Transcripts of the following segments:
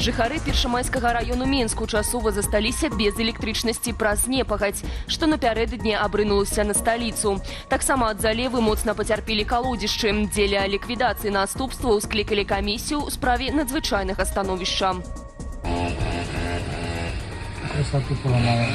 Жыхары Першамайскага району Менску часова засталіся без электрычнасці праз непагадзь, што напярэдадні абрынулася на сталіцу. Таксама ад залевы моцна пацярпелі калодзішчы. Дзеля ліквідацыі наступстваў склікалі камісію ў справе надзвычайнага становішча. Красоту поломала.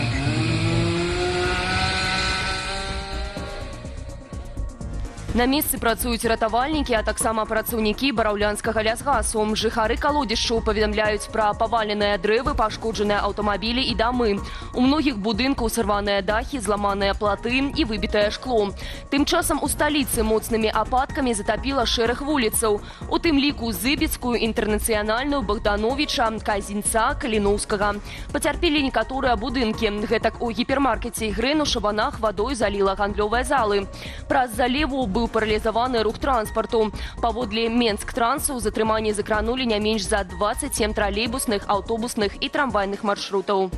На месцы працуюць ратавальнікі, а таксама працаўнікі бараўлянскага лясгасу. Жыхары калодзішчаў паведамляюць пра паваленыя дрэвы, пашкоджаныя аўтамабілі і дамы. У многіх будынкаў сарваныя дахі, зламаныя платы і выбітае шкло. Тым часам у сталіцы моцнымі ападкамі затапіла шэраг вуліцаў. У тым ліку Зыбіцкую, Інтэрнацыянальную, Богдановіча, Казінца, Каліноўскага. Пацярпелі некаторыя будынкі. Гэтак у гіпермаркеце «Ігрэн» у Шабанах вадой заліла гандлёвыя залы. Праз залеву быў паралізаваны рух транспарту. Паводле Менск-трансу ў затрыманні закранулі не менш за 27 тралейбусных, аўтобусных і трамвайных маршрутаў.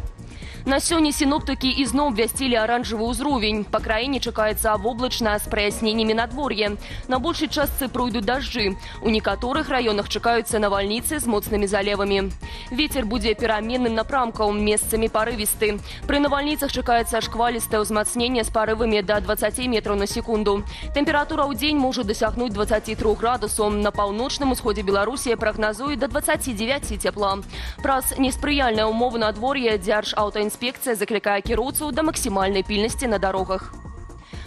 На сёння сіноптыкі ізноў абвясцілі аранжавы ўзровень. Па краіне чакаецца воблачна з праясненнямі надвор'я. На большай частцы пройдуць дажджы. У некаторых раёнах чакаюцца навальніцы з моцнымі залевамі. Вецер будзе пераменным напрамкаў, месцамі парывісты. Пры навальніцах чакаецца шквалістае ўзмацненне з парывамі да 20 метраў на секунду. Тэмпература ў дзень можа дасягнуць 23 градусаў. На паўночным усходзе Беларусі прагназуе да 29 цяпла. Праз неспрыяльныя ўмовы надвор'я Дзяржаўтаінспекцыя заклікае кіроўцаў да максімальнай пільнасці на дарогах.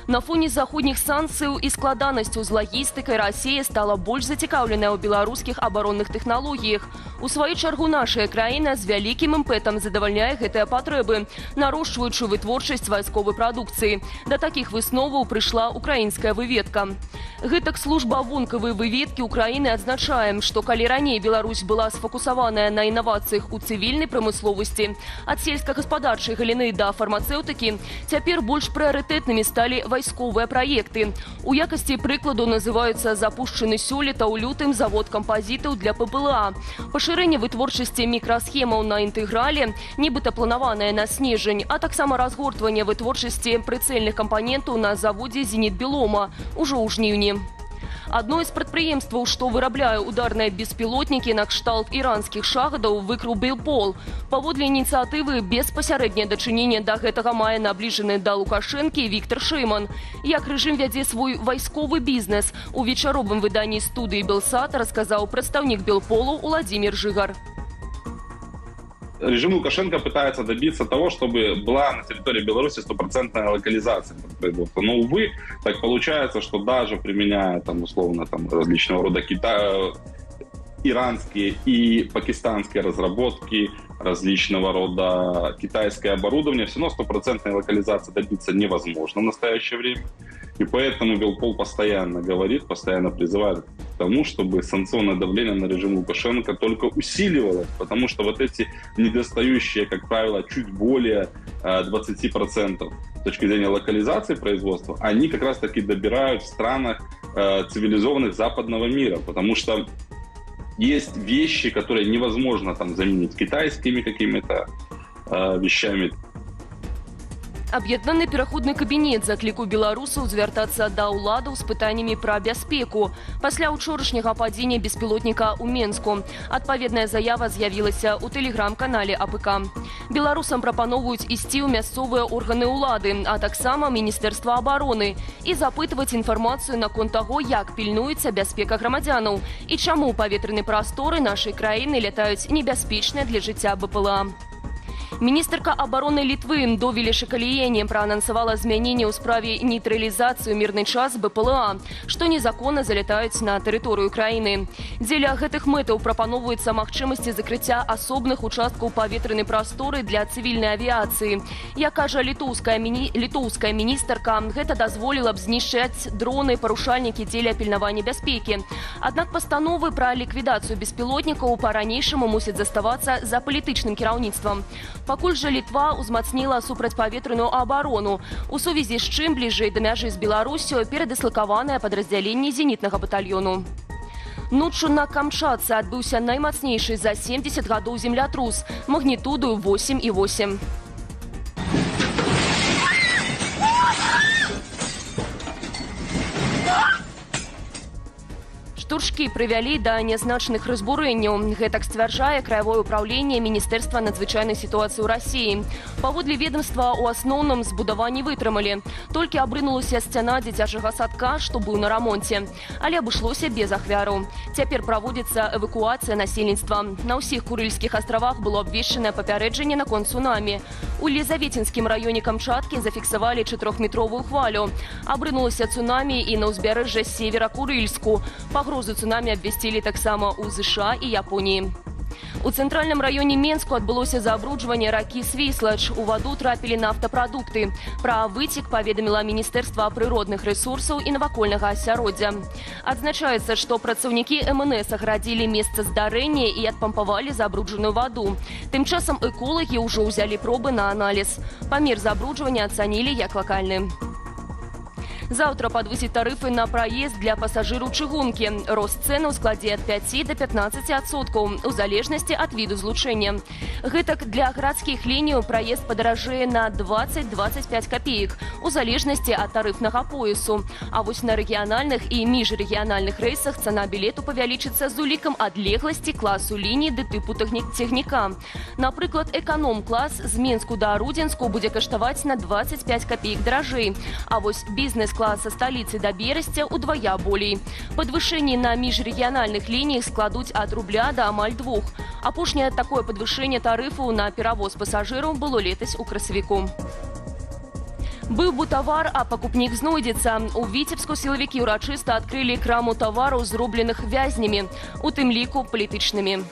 На фоне заходніх санкцыяў і складанасцяў з лагістыкай Расія стала больш зацікаўленая ў беларускіх абаронных тэхналогіях. У сваю чаргу нашая краіна з вялікім імпэтам задавальняе гэтыя патрэбы, нарошчваючы вытворчасць вайсковай прадукцыі. Да такіх высноваў прыйшла украінская выведка. Гэтак служба вонкавай выведкі Украіны адзначае, што калі раней Беларусь была сфокусаваная на інавацыях у цывільнай прамысловасці, ад сельскагаспадарчай галіны да фармацэўтыкі, цяпер больш прыярытэтнымі сталі вайсковыя праекты. У якасці прыкладу называюцца запушчаны сёлета ў лютым завод кампазітаў для ППЛА, пашырэнне вытворчасці мікрасхемаў на інтэграле, нібыта планаванае на снежань, а таксама разгортванне вытворчасці прыцэльных кампанентаў на заводзе «Зенітбелома» ужо ў жніўні. Адно з прадпрыемстваў, што вырабляе ударныя беспілотнікі на кшталт іранскіх шахедаў, выкрыў Белпол. Паводле ініцыятывы беспасярэдняе дачыненне да гэтага мае набліжаны да Лукашэнкі Віктор Шэйман. Як рэжым вядзе свой вайсковы бізнес, у вечаровым выданні студыі «Белсат» расказаў прадстаўнік Белполу Уладзімір Жыгар. Режим Лукашенко пытается добиться того, чтобы была на территории Беларуси стопроцентная локализация производства. Но, увы, так получается, что даже применяя условно различного рода иранские и пакистанские разработки, различного рода китайское оборудование, все равно стопроцентной локализации добиться невозможно в настоящее время. И поэтому Белпол постоянно говорит, постоянно призывает к тому, чтобы санкционное давление на режим Лукашенко только усиливалось, потому что вот эти недостающие, как правило, чуть более 20% с точки зрения локализации производства, они как раз-таки добирают в странах цивилизованных западного мира, потому что есть вещи, которые невозможно заменить китайскими какими-то вещами. Аб'яднаны пераходны кабінет заклікаў беларусаў звяртацца да ўладаў з пытаннямі пра бяспеку пасля ўчорашняга падзення беспілотніка ў Менску. Адпаведная заява з'явілася ў тэлеграм-канале АПК. Беларусам прапаноўваюць ісці ў мясцовыя органы ўлады, а таксама Міністэрства абароны і запытваць інфармацыю наконт таго, як пільнуецца бяспека грамадзянаў і чаму паветраныя прасторы нашай краіны лятаюць небяспечныя для жыцця БПЛА. Міністерка абароны Літвы Довілі Шакалієні праанансавала змяненне ў справе нейтралізацыю мірны час БПЛА, што незаконна залятаюць на тэрыторыю краіны. Дзеля гэтых мэтаў прапаноўваецца магчымасці закрыцця асобных участкаў паветранай прасторы для цывільнай авіяцыі. Як кажа літоўская міністарка, гэта дазволіла б знішчаць дроны, парушальнікі дзеля пільнавання бяспекі. Аднак пастановы пра ліквідацыю беспілотнікаў па-ранейшаму мусяць заставацца за палітычным кіраўніцтвам. Пакуль жа Літва ўзмацніла супрацьпаветраную абарону, у сувязі з чым бліжэй да мяжы з Беларусю перадыслакаванае падраздзяленне зенітнага батальёну. Ноччу на Камчатцы адбыўся наймацнейшы за 70 гадоў землятрус магнітудою 8,8. Штуршкі прывялі да нязначных разбурэнняў. Гэтак сцвярджае краявое ўпраўленне Міністэрства надзвычайнай сітуацыі ў Расіі. Паводле ведомства, у асноўным збудаванні вытрымалі. Толькі абрынулася сцяна дзіцячага садка, што быў на рамонце. Але абышлося без ахвяраў. Цяпер праводзіцца эвакуацыя насельніцтва. На ўсіх Курыльскіх астравах было абвешчанае папярэджанне наконт цунамі. У Лізаветінскім раёне Камчаткі зафіксавалі 4-метровую хвалю. Абрынулася цунамі і на ўзбярэжжа севера Курыльску. Пагрозу цунамі абвясцілі таксама ў ЗША і Японіі. У цэнтральным раёне Менску адбылося забруджванне ракі Свіслач. У ваду трапілі нафтапрадукты. Пра выцек паведаміла Міністэрства прыродных рэсурсаў і навакольнага асяроддзя. Адзначаецца, што працаўнікі МНС аградзілі месца здарэння і адпампавалі забруджаную ваду. Тым часам эколагі ўжо ўзялі пробы на аналіз. Памер забруджвання ацанілі як лакальны. Заўтра падвысіць тарыфы на праезд для пасажыраў чыгункі. Рост цэны ў складзе ад 5 до 15% у залежнасці ад віду злучэння. Гэтак для гарадскіх ліній праезд падаражэе на 20-25 копеек у залежнасці ад тарыфнага поясу. А вось на рэгіянальных і міжрэгіянальных рэйсах цана білету павялічыцца з улікам адлегласці класу ліній ды тыпу цягніка. Напрыклад, эканом-клас з Менску да Рудзенску будзе каштаваць на 25 копеек даражэй. А вось бізнес-класа сталіцы да Берасця удвая болей. Падвышэнні на міжрэгіянальных лініях складуць ад рубля да амаль 2. Апошняе такое падвышэнне тарыфу на перавоз пасажыраў было летась у красавіку. Быў бы тавар, а пакупнік знойдзецца. У Віцебску сілавікі ўрачыста адкрылі краму тавараў, зробленых вязнямі, у тым ліку палітычнымі.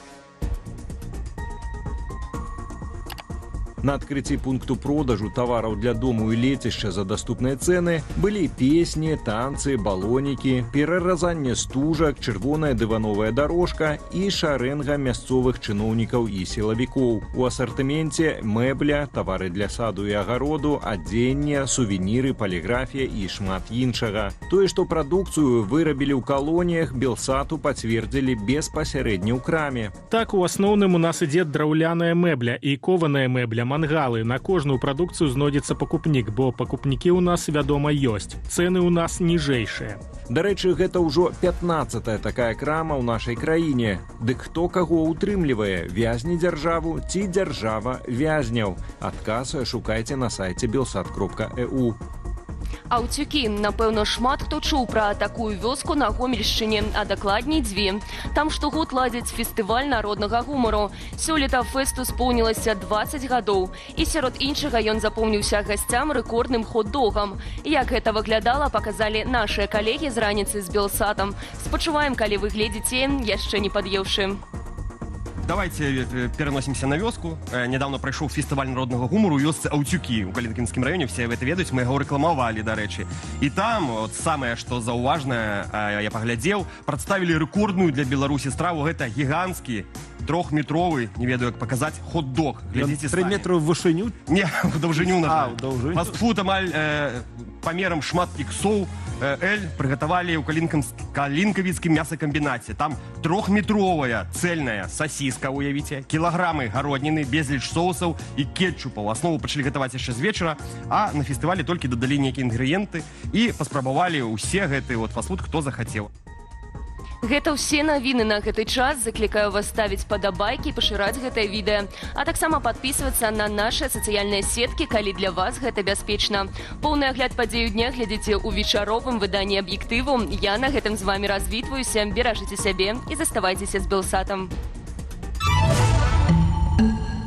На адкрыцці пункту продажу тавараў для дому і лецішча за даступныя цэны былі песні, танцы, балонікі, пераразанне стужак, чырвоная дывановая дарожка і шарэнга мясцовых чыноўнікаў і сілавікоў. У асартыменце мэбля, тавары для саду і агароду, адзенне, сувеніры, паліграфія і шмат іншага. Тое, што прадукцыю вырабілі ў калоніях, Белсату пацвердзілі безпасярэдне ў краме. Так, у асноўным у нас ідзе драўляная мэбля і кованая мэбля, мангалы. На кожную прадукцыю знойдзецца пакупнік, бо пакупнікі ў нас, вядома, ёсць. Цэны ў нас ніжэйшыя. Дарэчы, гэта ўжо 15-я такая крама ў нашай краіне. Дык хто каго ўтрымлівае? Вязні дзяржаву ці дзяржава вязняў? Адказ шукайце на сайце belsat.eu. Аўцюкі. Напэўна, шмат хто чуў пра такую вёску на Гомельшчыне, а дакладней 2. Там штогод ладзяць фестываль народнага гумару. Сёлета фэсту споўнілася 20 гадоў. І сярод іншага ён запомніўся гасцям рэкордным хот-догам. Як гэта выглядала, паказалі нашыя калегі з раніцы з Белсатам. Спачуваем, калі вы гледзіце, яшчэ не пад'еўшы. Давайте переносимся на вёску. Недавно пройшоў фестиваль народного гумору у вёсцы Аўцюкі у Калінкінскім раёне. Все гэта ведаюць, мы яго рэкламавалі, дарэчы. І там, от самае, што заўважнае, я паглядзеў, прадставілі рэкордную для Беларусі страву. Гэта гіганцкі, 3-метровый, не ведаю, як паказаць, хот-дог. Глядзіце самі. 3 метры ў вышыню? Не, у даўжыню, на жаль. ў даўжыню. Фастфуд амаль памерам шмат іксоў. Эль прыгатавалі ў калінкавіцкім мясакамбінаце. Там 3-метровая цельная сасіска, уявіце, кілаграмы гародніны, безліч соусаў і кетчупаў. Аснову пачалі гатаваць яшчэ з вечара, а на фестывалі толькі дадалі нейкія інгрэдыенты і паспрабавалі ўсе гэты фастфуд, хто захацеў. Гэта ўсе навіны на гэты час. Заклікаю вас ставіць падабайкі, пашыраць гэтае відэа. А таксама падпісвацца на нашы сацыяльныя сеткі, калі для вас гэта бяспечна. Поўны агляд падзею дня глядзіце ў вечаровым выданні аб'ектыву. Я на гэтым з вамі развітваюся. Беражыце сябе і заставайцеся з Белсатам.